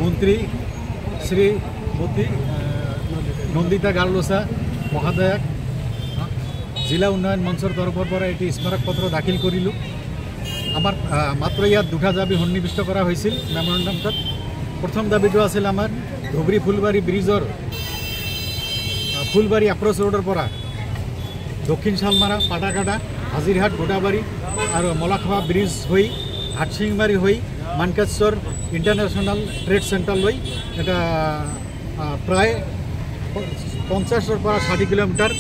মন্ত্ৰী শ্ৰী নন্দিতা গাৰ্লোসা মহোদয়াক জিলা উন্নয়ন মঞ্চৰ তৰফৰ পৰা এটি স্মারকপত্র দাখিল করিলু। আমার মাত্র ইয়াত দুটা দাবি সন্নিবিষ্ট করা হয়েছিল মেমোরেন্ডামটাত। প্রথম দাবিটো আছিল আমার ধুবুৰী ফুলবাৰী ব্ৰিজৰ ফুলবাৰী এপ্ৰোচ ৰোডৰ পৰা দক্ষিণ শালমাৰা পাটাকাটা হাজিৰহাট গোটাবাড়ি আৰ মলাখোয়া ব্ৰিজ হয়ে হাটসিংমাৰি হয়ে মানকেশ্বৰ ইন্টাৰন্যাশনাল ট্ৰেড সেন্টাৰ লই এটা প্ৰায় 50 পৰা 60 কিলোমিটার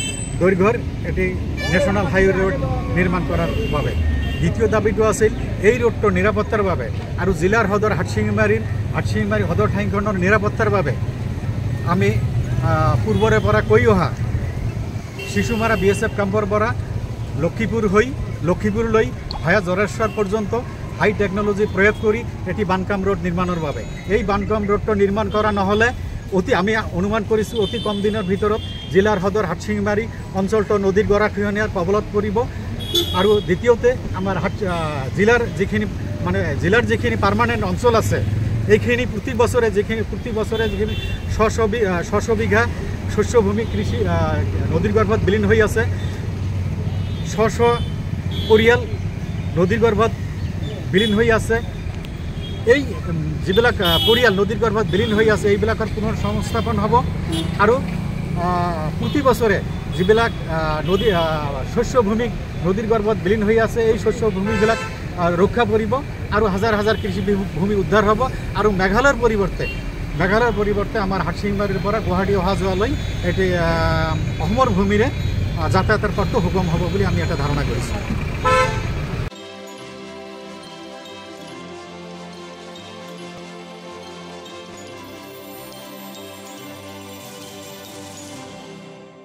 দৈর্ঘ্যর এটি ন্যাশনাল হাইওয়ে রোড নির্মাণ করার বাবে। দ্বিতীয় দাবিটো আছিল এই রোডটো নিরাপত্তার বাবে আর জিলার সদর হাটসিংমারি সদর ঠাইখনৰ নিৰাপত্তাৰ বাবে আমি পূৰ্বৰে পৰা কৈ অহা শিশুমাৰা বিএসএফ ক্যাম্পৰ পৰা লক্ষীপুর লৈ ভায়া জরেশ্বর পর্যন্ত হাই টেকনোলজি প্রয়োগ করে এটি বানকাম রোড নির্মাণের বাবে। এই বানকাম রোডটো নির্মাণ করা নহলে আমি অনুমান করেছি অতি কম দিনের ভিতৰত জিলাৰ সদৰ হাটসিংমাৰি অঞ্চলটো নদীৰ গৰাখহনীয়াৰ কবলত পৰিব। আর দ্বিতীয়তে আমার জিলার যিখিনি পার্মানেন্ট অঞ্চল আছে এইখিনি প্রতি বছরে যিখিনি 600 বিঘা শস্যভূমি কৃষি নদীর গর্ভত বিলীন হয়ে আছে। 600 পৰিয়াল নদীৰ গৰ্ভত বিলীন হয়ে আছে। এই যিবিলাক পৰিয়াল নদীৰ গৰ্ভত বিলীন হয়ে আছে এইবিলাকৰ পুনৰ সংস্থাপন হ'ব আৰু প্ৰতি বছৰে যিবিলাক শস্যভূমি নদীৰ গৰ্ভত বিলীন হয়ে আছে এই শস্যভূমিবিলাক ৰক্ষা কৰিব আৰু হাজাৰ হাজাৰ কৃষি ভূমি উদ্ধাৰ হ'ব। আৰু মেঘালয়ৰ পৰিৱৰ্তে আমাৰ হাটসিংমাৰিৰ পৰা গুৱাহাটী অহা যোৱালৈ এটি অসমৰ ভূমিৰে যাতায়াতেৰ পথটো সুগম হ'ব বুলি আমি এটা ধাৰণা কৰিছোঁ।